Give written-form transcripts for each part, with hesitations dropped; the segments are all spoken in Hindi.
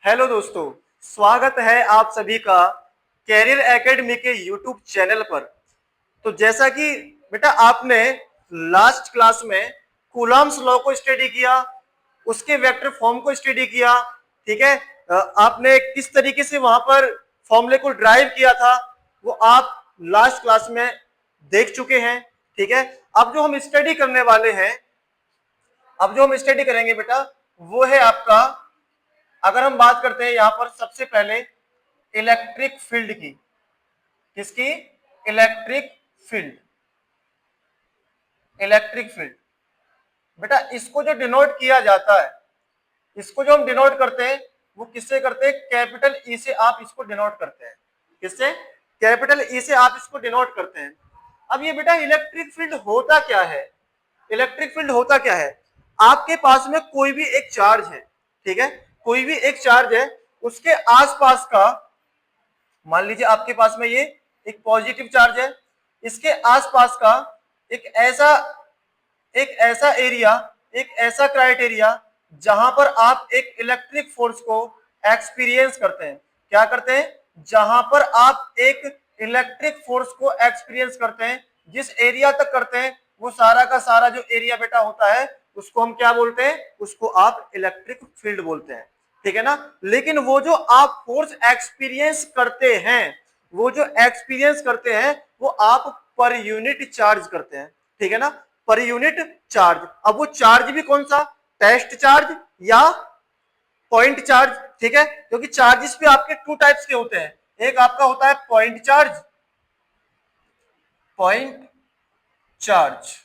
हेलो दोस्तों, स्वागत है आप सभी का कैरियर एकेडमी के यूट्यूब चैनल पर। तो जैसा कि बेटा आपने लास्ट क्लास में कूलम्ब्स लॉ को स्टडी किया, उसके वेक्टर फॉर्म को स्टडी किया, ठीक है। आपने किस तरीके से वहां पर फॉर्मूले को ड्राइव किया था वो आप लास्ट क्लास में देख चुके हैं, ठीक है। अब जो हम स्टडी करने वाले हैं, अब जो हम स्टडी करेंगे बेटा वो है आपका, अगर हम बात करते हैं यहां पर सबसे पहले इलेक्ट्रिक फील्ड की। किसकी? Electric field. इलेक्ट्रिक फील्ड बेटा इसको जो डिनोट किया जाता है, इसको जो हम डिनोट करते हैं वो किससे करते हैं? कैपिटल ई से आप इसको डिनोट करते हैं। किससे? कैपिटल ई से आप इसको डिनोट करते हैं। अब ये बेटा इलेक्ट्रिक फील्ड होता क्या है? इलेक्ट्रिक फील्ड होता क्या है? आपके पास में कोई भी एक चार्ज है, ठीक है, कोई भी एक चार्ज है, उसके आसपास का, मान लीजिए आपके पास में ये एक पॉजिटिव चार्ज है, इसके आसपास का एक ऐसा एरिया, एक ऐसा क्राइटेरिया जहां पर आप एक इलेक्ट्रिक फोर्स को एक्सपीरियंस करते हैं। क्या करते हैं? जहां पर आप एक इलेक्ट्रिक फोर्स को एक्सपीरियंस करते हैं, जिस एरिया तक करते हैं वो सारा का सारा जो एरिया बेटा होता है उसको हम क्या बोलते हैं? उसको आप इलेक्ट्रिक फील्ड बोलते हैं, ठीक है ना। लेकिन वो जो आप फोर्स एक्सपीरियंस करते हैं, वो जो एक्सपीरियंस करते हैं वो आप पर यूनिट चार्ज करते हैं, ठीक है ना, पर यूनिट चार्ज। अब वो चार्ज भी कौन सा? टेस्ट चार्ज या पॉइंट चार्ज, ठीक है, क्योंकि चार्जेस भी आपके टू टाइप्स के होते हैं। एक आपका होता है पॉइंट चार्ज, पॉइंट चार्ज,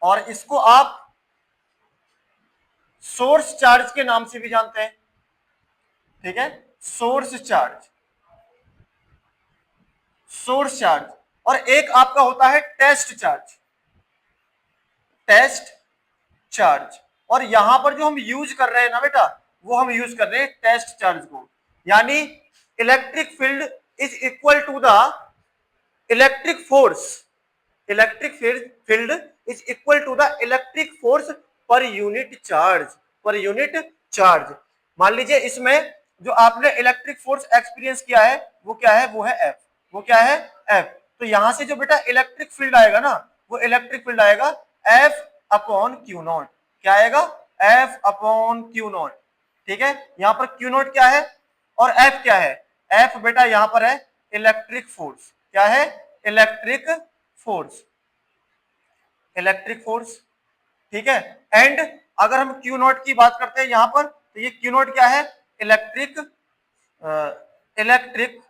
और इसको आप सोर्स चार्ज के नाम से भी जानते हैं, ठीक है, सोर्स चार्ज, सोर्स चार्ज। और एक आपका होता है टेस्ट चार्ज, टेस्ट चार्ज। और यहां पर जो हम यूज कर रहे हैं ना बेटा, वो हम यूज कर रहे हैं टेस्ट चार्ज को। यानी electric field is equal to the electric force, electric field is equal to the electric force per unit charge, per unit charge. मान लीजिए इसमें जो आपने इलेक्ट्रिक फोर्स एक्सपीरियंस किया है वो क्या है? वो है एफ। वो क्या है? एफ। तो यहां से जो बेटा इलेक्ट्रिक फील्ड आएगा ना, वो इलेक्ट्रिक फील्ड आएगा एफ अपॉन क्यू नॉट। क्या आएगा? एफ अपॉन क्यू नॉट, ठीक है। यहां पर क्यू नॉट क्या है और एफ क्या है? एफ बेटा यहां पर है इलेक्ट्रिक फोर्स। क्या है? इलेक्ट्रिक फोर्स, इलेक्ट्रिक फोर्स, ठीक है। एंड अगर हम क्यू नॉट की बात करते हैं यहां पर, तो ये क्यू नॉट क्या है? Electric electric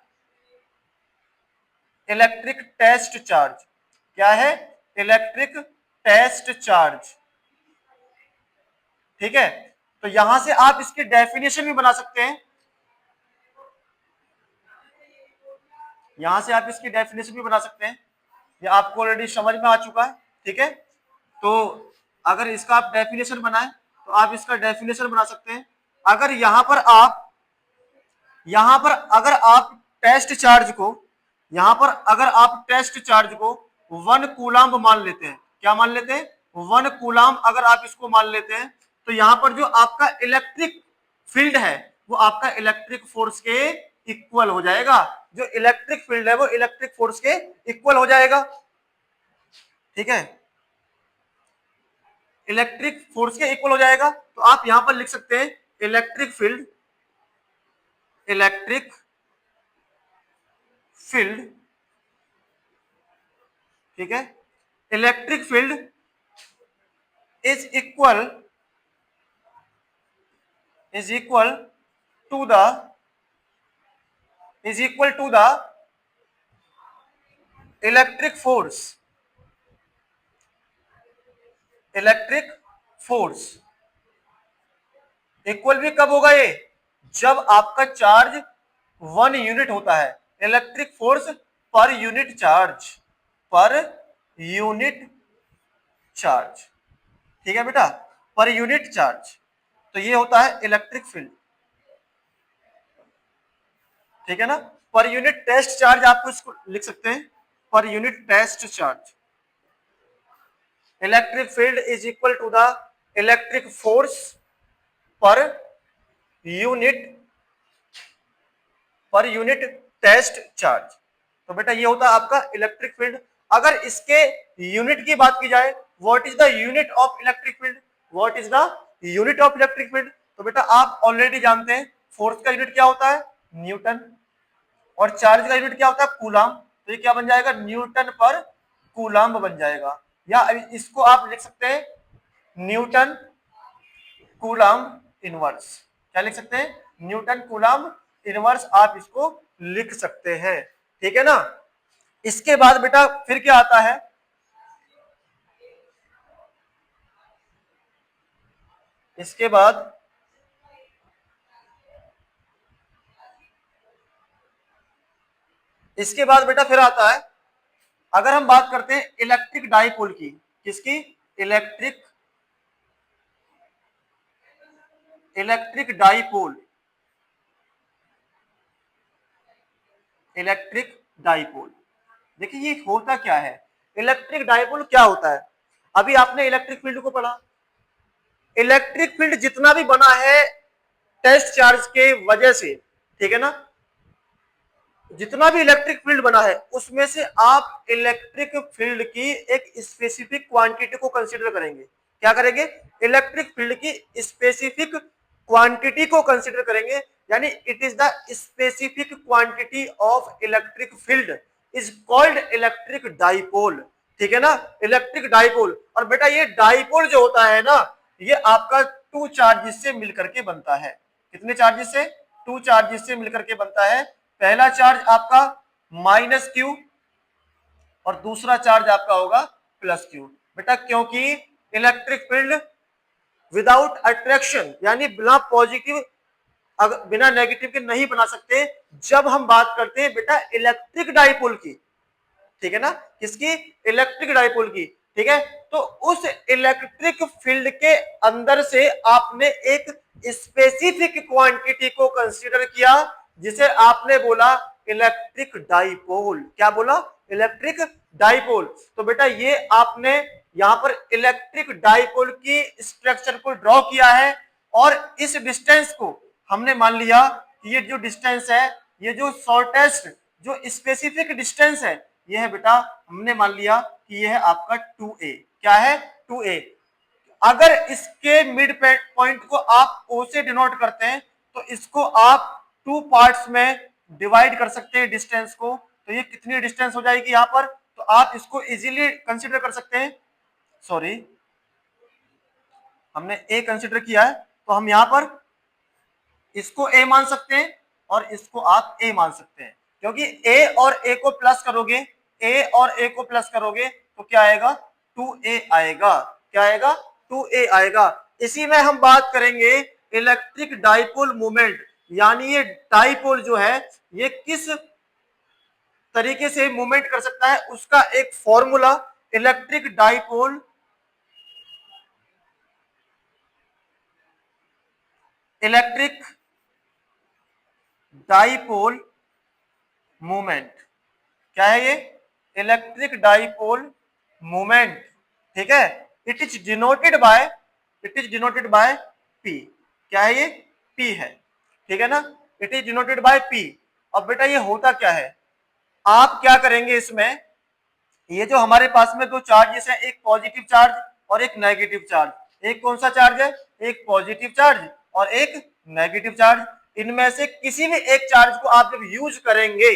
electric test charge. क्या है? इलेक्ट्रिक टेस्ट चार्ज, ठीक है। तो यहां से आप इसकी डेफिनेशन भी बना सकते हैं, यहां से आप इसकी डेफिनेशन भी बना सकते हैं। ये आपको ऑलरेडी समझ में आ चुका है, ठीक है। तो अगर इसका आप डेफिनेशन बनाएं तो आप इसका डेफिनेशन बना सकते हैं। अगर यहां पर अगर आप टेस्ट चार्ज को, यहां पर अगर आप टेस्ट चार्ज को 1 कूलम्ब मान लेते हैं, क्या मान लेते हैं? 1 कूलम्ब अगर आप इसको मान लेते हैं, तो यहां पर जो आपका इलेक्ट्रिक फील्ड है वो आपका इलेक्ट्रिक फोर्स के इक्वल हो जाएगा। जो इलेक्ट्रिक फील्ड है वो इलेक्ट्रिक फोर्स के इक्वल हो जाएगा, ठीक है, इलेक्ट्रिक फोर्स के इक्वल हो जाएगा। तो आप यहां पर लिख सकते हैं इलेक्ट्रिक फील्ड, इलेक्ट्रिक फील्ड, ठीक है, electric field is equal, is equal to the, is equal to the electric force, electric force. Equal भी कब होगा ये? जब आपका चार्ज 1 यूनिट होता है। Electric force per unit charge, per unit charge, ठीक है बेटा, पर यूनिट चार्ज। तो ये होता है इलेक्ट्रिक फील्ड, ठीक है ना। पर यूनिट टेस्ट चार्ज आपको इसको लिख सकते हैं, per unit test charge. Electric field is equal to the electric force per unit per unit test charge. तो बेटा ये होता है आपका इलेक्ट्रिक फील्ड। अगर इसके यूनिट की बात की जाए, what is the unit of electric field, what is the unit of electric field, तो बेटा आप ऑलरेडी जानते हैं फोर्स का यूनिट क्या होता है, न्यूटन, और चार्ज का यूनिट क्या होता है, कूलाम। तो ये क्या बन जाएगा, न्यूटन पर कूलाम बन जाएगा, या इसको आप लिख सकते हैं न्यूटन कूलाम इनवर्स। क्या लिख सकते हैं, न्यूटन कूलाम इनवर्स आप इसको लिख सकते हैं, ठीक है ना। इसके बाद बेटा फिर क्या आता है, इसके बाद बेटा फिर आता है, अगर हम बात करते हैं इलेक्ट्रिक डाइपोल की, किसकी, इलेक्ट्रिक डाइपोल, इलेक्ट्रिक डाइपोल। देखिए ये होता क्या है, इलेक्ट्रिक डाइपोल क्या होता है, अभी आपने इलेक्ट्रिक फील्ड को पढ़ा, इलेक्ट्रिक फील्ड जितना भी बना है टेस्ट चार्ज के वजह से, ठीक है ना, जितना भी इलेक्ट्रिक फील्ड बना है उसमें से आप इलेक्ट्रिक फील्ड की एक स्पेसिफिक क्वांटिटी को कंसीडर करेंगे। क्या करेंगे, इलेक्ट्रिक फील्ड की स्पेसिफिक क्वांटिटी को कंसीडर करेंगे, यानी it is the specific quantity of electric field is called electric dipole, ठीक है ना, इलेक्ट्रिक डाइपोल। और बेटा ये डाइपोल जो होता है ना, ये आपका टू चार्जेस से मिलकर के बनता है, कितने चार्जेस से, टू चार्जेस से मिलकर के बनता है। पहला चार्ज आपका माइनस क्यू और दूसरा चार्ज आपका होगा प्लस क्यू। बेटा क्योंकि इलेक्ट्रिक फील्ड विदाउट अट्रैक्शन, यानी बिना पॉजिटिव बिना नेगेटिव के नहीं बना सकते, जब हम बात करते हैं बेटा इलेक्ट्रिक डाइपोल की, ठीक है ना, किसकी, इलेक्ट्रिक डाइपोल की, ठीक है। तो उस इलेक्ट्रिक फील्ड के अंदर से आपने एक स्पेसिफिक क्वांटिटी को कंसीडर किया, जिसे आपने बोला इलेक्ट्रिक डाइपोल। क्या बोला, इलेक्ट्रिक डाइपोल। तो बेटा ये आपने यहां पर इलेक्ट्रिक डाइपोल की स्ट्रक्चर को ड्रॉ किया है, और इस डिस्टेंस को हमने मान लिया कि ये जो डिस्टेंस है, ये जो शॉर्टेस्ट जो स्पेसिफिक डिस्टेंस है, ये है बेटा, हमने मान लिया कि ये है आपका 2a। क्या है, 2a। अगर इसके मिड पॉइंट को आप o से डिनोट करते हैं, तो इसको आप टू पार्ट्स में डिवाइड कर सकते हैं डिस्टेंस को। तो ये कितनी डिस्टेंस हो जाएगी यहां पर, तो आप इसको इजीली कंसीडर कर सकते हैं, सॉरी हमने a कंसीडर किया है, तो हम यहां पर इसको a मान सकते हैं और इसको आप a मान सकते हैं, क्योंकि a और a को प्लस करोगे, a और a को प्लस करोगे तो क्या आएगा, 2a आएगा। क्या आएगा, 2a आएगा। इसी में हम बात करेंगे इलेक्ट्रिक डाइपोल मोमेंट, यानी ये डाइपोल जो है ये किस तरीके से मूवमेंट कर सकता है, उसका एक फॉर्मूला, इलेक्ट्रिक डाइपोल मूवमेंट। क्या है ये, इलेक्ट्रिक डाइपोल मूवमेंट, ठीक है। It is denoted by P। क्या है ये, P है, ठीक है ना, it is denoted by P। अब बेटा ये होता क्या है, आप क्या करेंगे इसमें, ये जो हमारे पास में दो चार्जेस है, एक पॉजिटिव चार्ज और एक नेगेटिव चार्ज, एक कौन सा चार्ज है, एक पॉजिटिव चार्ज और एक नेगेटिव चार्ज। इनमें से किसी भी एक चार्ज को आप जब यूज करेंगे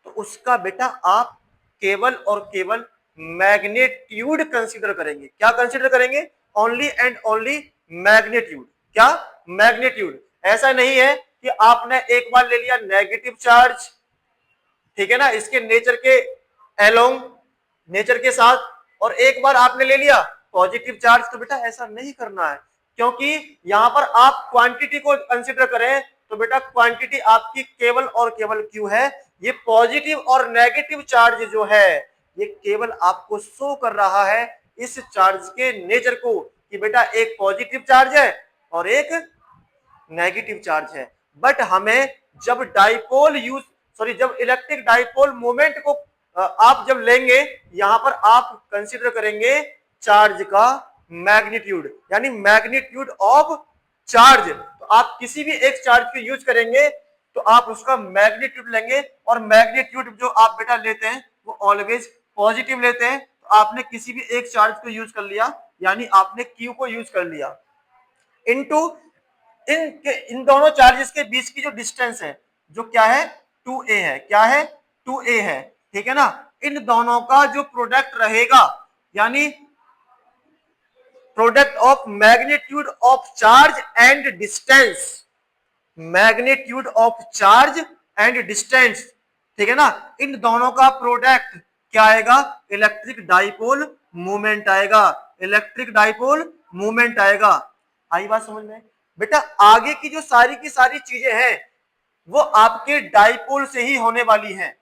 तो उसका बेटा आप केवल और केवल मैग्नीट्यूड कंसीडर करेंगे। क्या कंसीडर करेंगे, ओनली एंड ओनली मैग्नीट्यूड। क्या, मैग्नीट्यूड। ऐसा नहीं है कि आपने एक बार ले लिया नेगेटिव चार्ज, ठीक है ना, इसके नेचर के एलोंग, नेचर के साथ, और एक बार आपने ले लिया पॉजिटिव चार्ज। तो बेटा ऐसा नहीं करना है, क्योंकि यहां पर आप क्वांटिटी को कंसीडर करें तो बेटा क्वांटिटी आपकी केवल और केवल क्यू है। ये पॉजिटिव और नेगेटिव चार्ज जो है ये केवल आपको शो कर रहा है इस चार्ज के नेचर को, कि बेटा एक पॉजिटिव चार्ज है और एक नेगेटिव चार्ज है। बट हमें जब जब इलेक्ट्रिक डाइपोल मोमेंट को आप जब लेंगे, यहां पर आप कंसीडर करेंगे चार्ज का मैग्नीट्यूड, यानी मैग्नीट्यूड ऑफ चार्ज, तो आप किसी भी एक चार्ज को यूज करेंगे तो आप उसका मैग्नीट्यूड लेंगे, और मैग्नीट्यूड जो आप बेटा लेते हैं वो ऑलवेज पॉजिटिव लेते हैं। तो आपने किसी भी एक चार्ज को यूज कर लिया, यानी आपने Q को यूज कर लिया, इनटू इन दोनों चार्जेस के बीच की जो डिस्टेंस है, जो क्या है 2a है, क्या है 2a है, ठीक है ना। इन दोनों का जो प्रोडक्ट रहेगा, यानी product of magnitude of charge and distance, magnitude of charge and distance, ठीक है ना, इन दोनों का प्रोडक्ट क्या आएगा, इलेक्ट्रिक डाइपोल मूवमेंट आएगा, इलेक्ट्रिक डाइपोल मूवमेंट आएगा। आई बात समझ में बेटा। आगे की जो सारी की सारी चीजें हैं वो आपके डाइपोल से ही होने वाली हैं,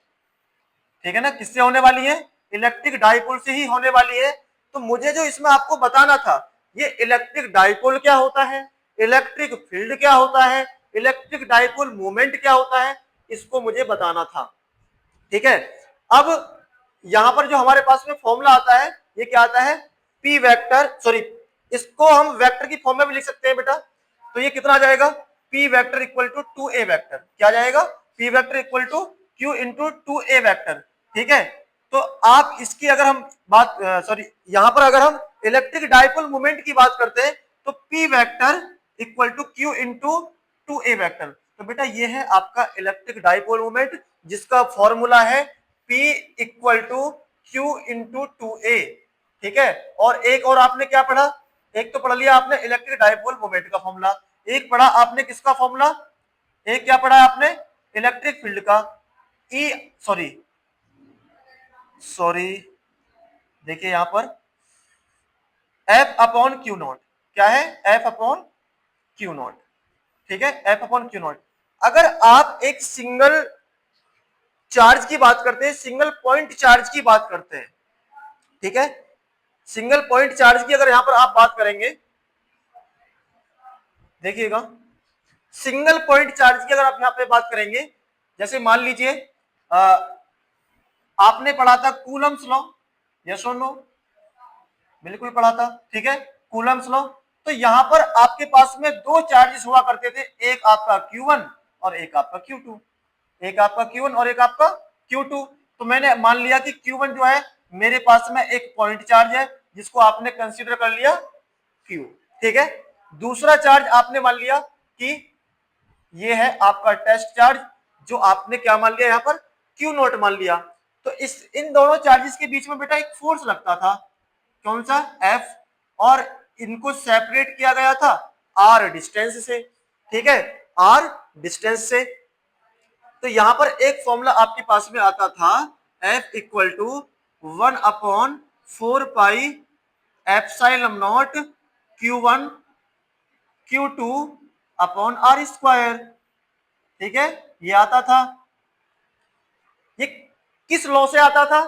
ठीक है ना, किससे होने वाली है, इलेक्ट्रिक डाइपोल से ही होने वाली है। तो मुझे जो इसमें आपको बताना था, ये इलेक्ट्रिक डाइपोल क्या होता है, इलेक्ट्रिक फील्ड क्या होता है, इलेक्ट्रिक डाइपोल मूवमेंट क्या होता है, इसको मुझे बताना था, ठीक है। अब यहां पर जो हमारे पास में फॉर्मूला आता है, ये क्या आता है, पी वेक्टर, सॉरी इसको हम वेक्टर की फॉर्म में भी लिख सकते हैं बेटा। तो ये कितना आ जाएगा, p vector equal to 2a vector, क्या जाएगा, p vector equal to q into 2a vector, ठीक है। तो आप इसकी अगर हम बात सॉरी यहां पर अगर हम इलेक्ट्रिक डाइपोल मोमेंट की बात करते हैं तो p vector equal to q into 2a vector. तो बेटा ये है आपका इलेक्ट्रिक डाइपोल मोमेंट, जिसका फॉर्मूला है p equal to q into 2a, ठीक है। और एक और आपने क्या पढ़ा, एक तो पढ़ लिया आपने इलेक्ट्रिक डाइपोल मोमेंट का फॉर्मूला, एक पढ़ा आपने किसका फॉर्मूला, एक क्या पढ़ा आपने इलेक्ट्रिक फील्ड का, ई सॉरी देखिए यहां पर F अपॉन क्यू नॉट, क्या है F अपॉन क्यू नॉट, ठीक है, F अपॉन क्यू नॉट। अगर आप एक सिंगल चार्ज की बात करते हैं, सिंगल पॉइंट चार्ज की बात करते हैं, ठीक है, सिंगल पॉइंट चार्ज की अगर यहां पर आप बात करेंगे, देखिएगा सिंगल पॉइंट चार्ज की अगर आप यहां पे बात करेंगे, जैसे मान लीजिए आपने पढ़ा था कूलम्स लॉ, यस और नो, बिल्कुल पढ़ा था, ठीक है, कूलम्स लॉ। तो यहां पर आपके पास में दो चार्जेस हुआ करते थे, एक आपका Q1 और एक आपका Q2, एक आपका Q1 और एक आपका Q2। तो मैंने मान लिया कि Q1 जो है मेरे पास में एक पॉइंट चार्ज है, जिसको आपने कंसीडर कर लिया Q, ठीक है। दूसरा चार्ज आपने मान लिया कि ये है आपका टेस्ट चार्ज, जो आपने क्या मान लिया यहां पर Q नॉट मान लिया। तो इन दोनों चार्जेस के बीच में बेटा एक फोर्स लगता था, कौन सा, F, और इनको सेपरेट किया गया था R डिस्टेंस से, ठीक है, R डिस्टेंस से। तो यहां पर एक फॉर्मूला आपके पास में आता था F equal to 1/4 pi epsilon naught Q1 Q2 upon R square, ठीक है, ये आता था। ये किस लॉ से आता था,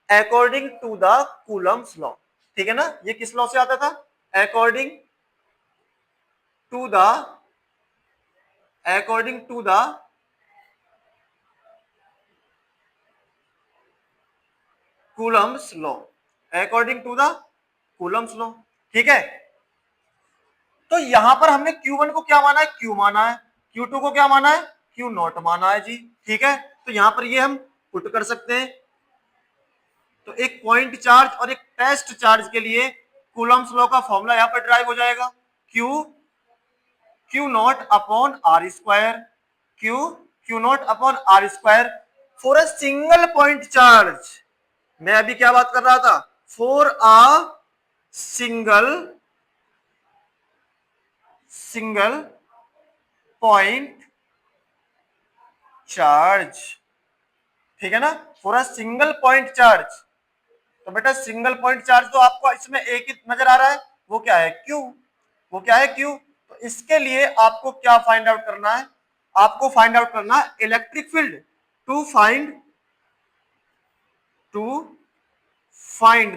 according to the Coulomb's law, ठीक है ना, ये किस लॉ से आता था, according to the Coulomb's law, according to the Coulomb's law, ठीक है। तो यहां पर हमने Q1 को क्या माना है, Q माना है, Q2 को क्या माना है, Q नॉट माना है जी, ठीक है। तो यहां पर ये हम पुट कर सकते हैं। तो एक पॉइंट चार्ज और एक टेस्ट चार्ज के लिए कूलम्स लॉ का फॉर्मूला यहां पर ड्राइव हो जाएगा, Q naught upon R square, Q naught upon R square for a single point charge. मैं अभी क्या बात कर रहा था, for a single point charge, ठीक है ना, for a single point charge. तो बेटा सिंगल पॉइंट चार्ज तो आपको इसमें एक ही नजर आ रहा है, वो क्या है Q, वो क्या है Q। तो इसके लिए आपको क्या फाइंड आउट करना है, आपको फाइंड आउट करना है electric field, to find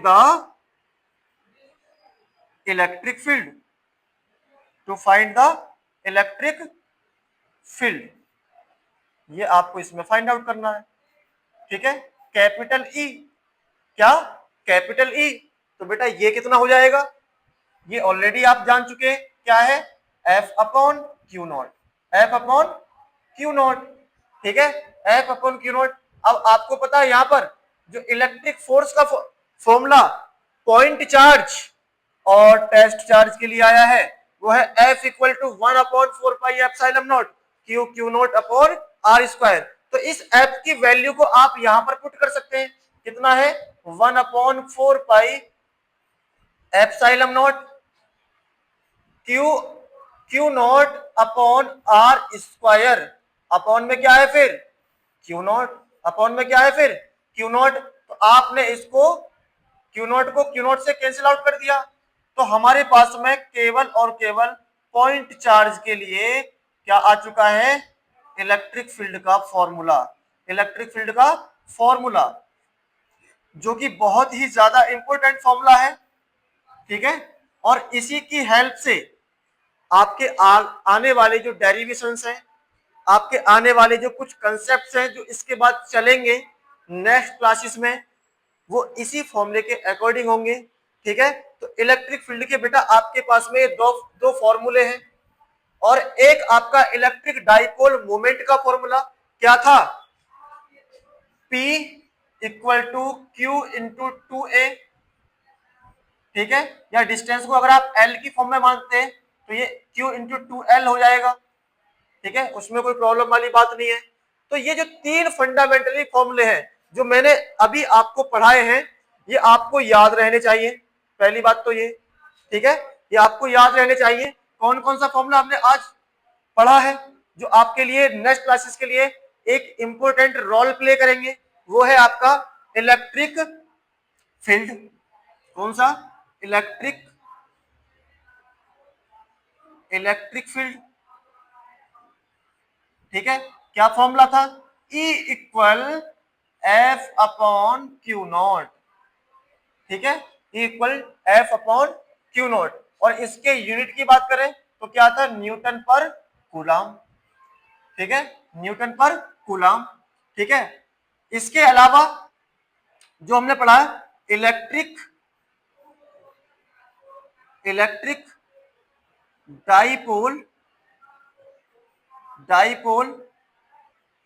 the electric field, to find the electric field, ये आपको इसमें फाइंड आउट करना है, ठीक है, कैपिटल E, क्या, कैपिटल E। तो बेटा ये कितना हो जाएगा, ये ऑलरेडी आप जान चुके हैं क्या है, F upon Q not, F upon Q not, ठीक है, एफ अपॉन क्यू नॉट। अब आपको पता है यहां पर जो इलेक्ट्रिक फोर्स का फॉर्मूला पॉइंट चार्ज और टेस्ट चार्ज के लिए आया है वो है F equal to 1/4 pi epsilon naught Q Q naught upon R square. तो इस एफ की वैल्यू को आप यहां पर पुट कर सकते हैं, कितना है 1/4 pi epsilon naught Q Q naught upon R square. Upon में क्या है फिर क्यू नॉट, अपॉन में क्या है फिर क्यू नॉट। तो आपने इसको क्यू नॉट को क्यू नॉट से कैंसिल आउट कर दिया, तो हमारे पास में केवल और केवल पॉइंट चार्ज के लिए क्या आ चुका है, इलेक्ट्रिक फील्ड का फॉर्मूला, इलेक्ट्रिक फील्ड का फॉर्मूला, जो कि बहुत ही ज्यादा इंपॉर्टेंट फॉर्मूला है, ठीक है। और इसी की हेल्प से आपके आने वाले जो डेरिवेशंस हैं, आपके आने वाले जो कुछ कंसेप्ट्स हैं जो इसके बाद चलेंगे नेक्स्ट क्लासेस में, वो इसी फॉर्मूले के अकॉर्डिंग होंगे, ठीक है। तो इलेक्ट्रिक फील्ड के बेटा आपके पास में दो फॉर्मूले हैं, और एक आपका इलेक्ट्रिक डाइपोल मोमेंट का फॉर्मूला क्या था, P equal to Q into 2A, ठीक है, या डिस्टेंस को अगर आप L की फॉर्म में मानते हैं तो ये Q इंटू 2L हो जाएगा, ठीक है, उसमें कोई प्रॉब्लम वाली बात नहीं है। तो ये जो तीन फंडामेंटली फॉर्मूले हैं जो मैंने अभी आपको पढ़ाए हैं, ये आपको याद रहने चाहिए, पहली बात तो ये, ठीक है, ये आपको याद रहने चाहिए। कौन कौन सा फॉर्मूला हमने आज पढ़ा है जो आपके लिए नेक्स्ट क्लासेस के लिए एक इंपॉर्टेंट रोल प्ले करेंगे, वो है आपका इलेक्ट्रिक फील्ड। कौन सा, इलेक्ट्रिक फील्ड, ठीक है। क्या फॉर्मूला था, E equal F upon Q not, ठीक है, E equal F upon Q not. और इसके यूनिट की बात करें तो क्या था, न्यूटन पर कूलम, ठीक है, न्यूटन पर कूलम, ठीक है। इसके अलावा जो हमने पढ़ा electric dipole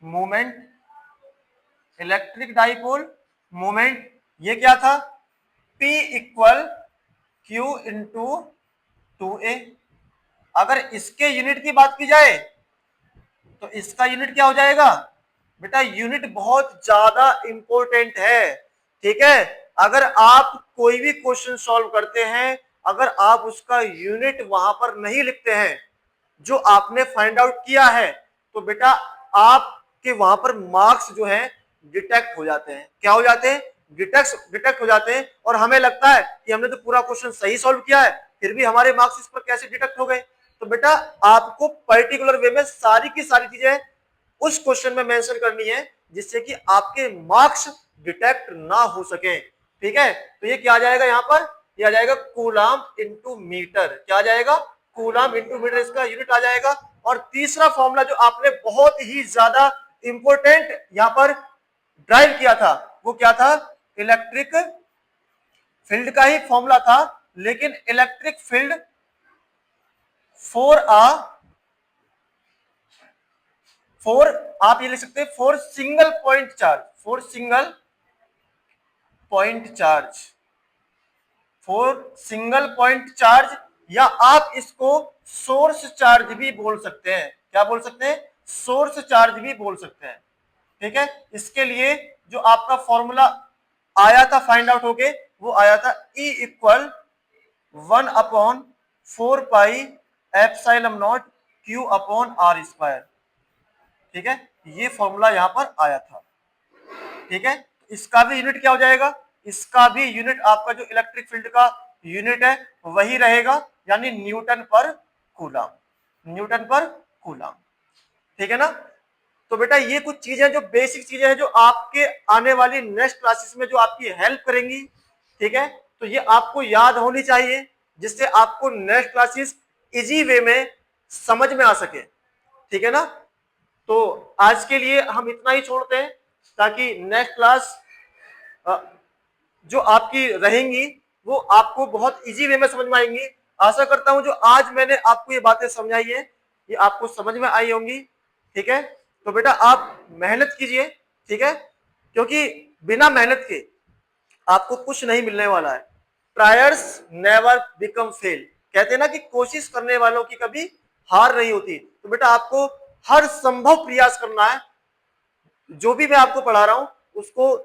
moment, electric dipole moment, ये क्या था, P equal Q into 2A। अगर इसके यूनिट की बात की जाए तो इसका यूनिट क्या हो जाएगा बेटा, यूनिट बहुत ज्यादा इंपॉर्टेंट है, ठीक है। अगर आप कोई भी क्वेश्चन सॉल्व करते हैं, अगर आप उसका यूनिट वहां पर नहीं लिखते हैं जो आपने फाइंड आउट किया है, तो बेटा आपके वहां पर मार्क्स जो है डिटेक्ट हो जाते हैं। क्या हो जाते हैं, डिटेक्ट हो जाते हैं। और हमें लगता है कि हमने तो पूरा क्वेश्चन सही सॉल्व किया है, फिर भी हमारे मार्क्स इस पर कैसे डिटेक्ट हो गए। तो बेटा आपको पर्टिकुलर वे में सारी की सारी चीजें उस क्वेश्चन में मेंशन करनी है जिससे कि आपके मार्क्स डिटेक्ट ना हो सके, ठीक है। तो ये क्या आ जाएगा यहाँ पर, ये आ जाएगा कूलम इंटू मीटर, क्या आ जाएगा, कूलम इंटू मीटर, इसका यूनिट आ जाएगा। और तीसरा फॉर्मूला जो आपने बहुत ही ज्यादा इंपॉर्टेंट यहाँ पर ड्राइव किया था वो क्या था, इलेक्ट्रिक फील्ड का ही फॉर्मूला था, लेकिन इलेक्ट्रिक फील्ड फॉर आप ये लिख सकते हैं for single point charge, for single point charge, for single point charge, या आप इसको सोर्स चार्ज भी बोल सकते हैं। क्या बोल सकते हैं, सोर्स चार्ज भी बोल सकते हैं, ठीक है। इसके लिए जो आपका फॉर्मूला आया था फाइंड आउट होके, वो आया था E equal 1/4 pi epsilon not Q upon R square, ठीक है, ये फॉर्मूला यहां पर आया था, ठीक है। इसका भी यूनिट क्या हो जाएगा, इसका भी यूनिट आपका जो इलेक्ट्रिक फील्ड का यूनिट है वही रहेगा, यानी न्यूटन पर कूलम, न्यूटन पर कूलम, ठीक है ना। तो बेटा ये कुछ चीजें जो बेसिक चीजें हैं जो आपके आने वाली नेक्स्ट क्लासेस में जो आपकी हेल्प करेंगी, ठीक है। तो ये आपको याद होनी चाहिए जिससे आपको नेक्स्ट क्लासेस इजी वे में समझ में आ सके, ठीक है ना। तो आज के लिए हम इतना ही छोड़ते हैं ताकि नेक्स्ट क्लास जो आपकी रहेंगी वो आपको बहुत इजी वे में समझ में आएंगी। आशा करता हूं जो आज मैंने आपको ये बातें समझाई है ये आपको समझ में आई होंगी। ठीक है, तो बेटा आप मेहनत कीजिए, ठीक है, क्योंकि बिना मेहनत के आपको कुछ नहीं मिलने वाला है। ट्रायर्स नेवर बिकम फेल, कहते हैं ना कि कोशिश करने वालों की कभी हार नहीं होती। तो बेटा आपको हर संभव प्रयास करना है, जो भी मैं आपको पढ़ा रहा हूं उसको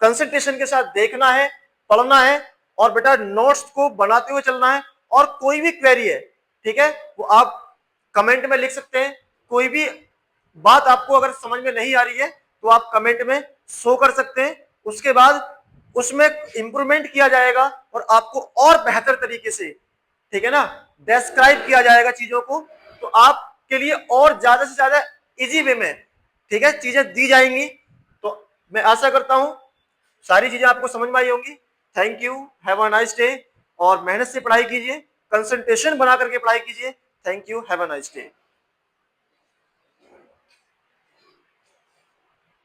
कंसंट्रेशन के साथ देखना है, पढ़ना है, और बेटा नोट्स को बनाते हुए चलना है। और कोई भी क्वेरी है, ठीक है, वो आप कमेंट में लिख सकते हैं। कोई भी बात आपको अगर समझ में नहीं आ रही है तो आप कमेंट में शो कर सकते हैं, उसके बाद उसमें इंप्रूवमेंट किया जाएगा और आपको और बेहतर तरीके से, ठीक है ना, डिस्क्राइब किया जाएगा चीजों को। तो आपके लिए और ज्यादा से ज्यादा इजी वे में, ठीक है, चीजें दी जाएंगी। तो मैं आशा करता हूं सारी चीजें आपको समझ में आई होंगी। Thank you, have a nice day. और मेहनत से पढ़ाई कीजिए, कंसंट्रेशन बना करके पढ़ाई कीजिए। Thank you, have a nice day.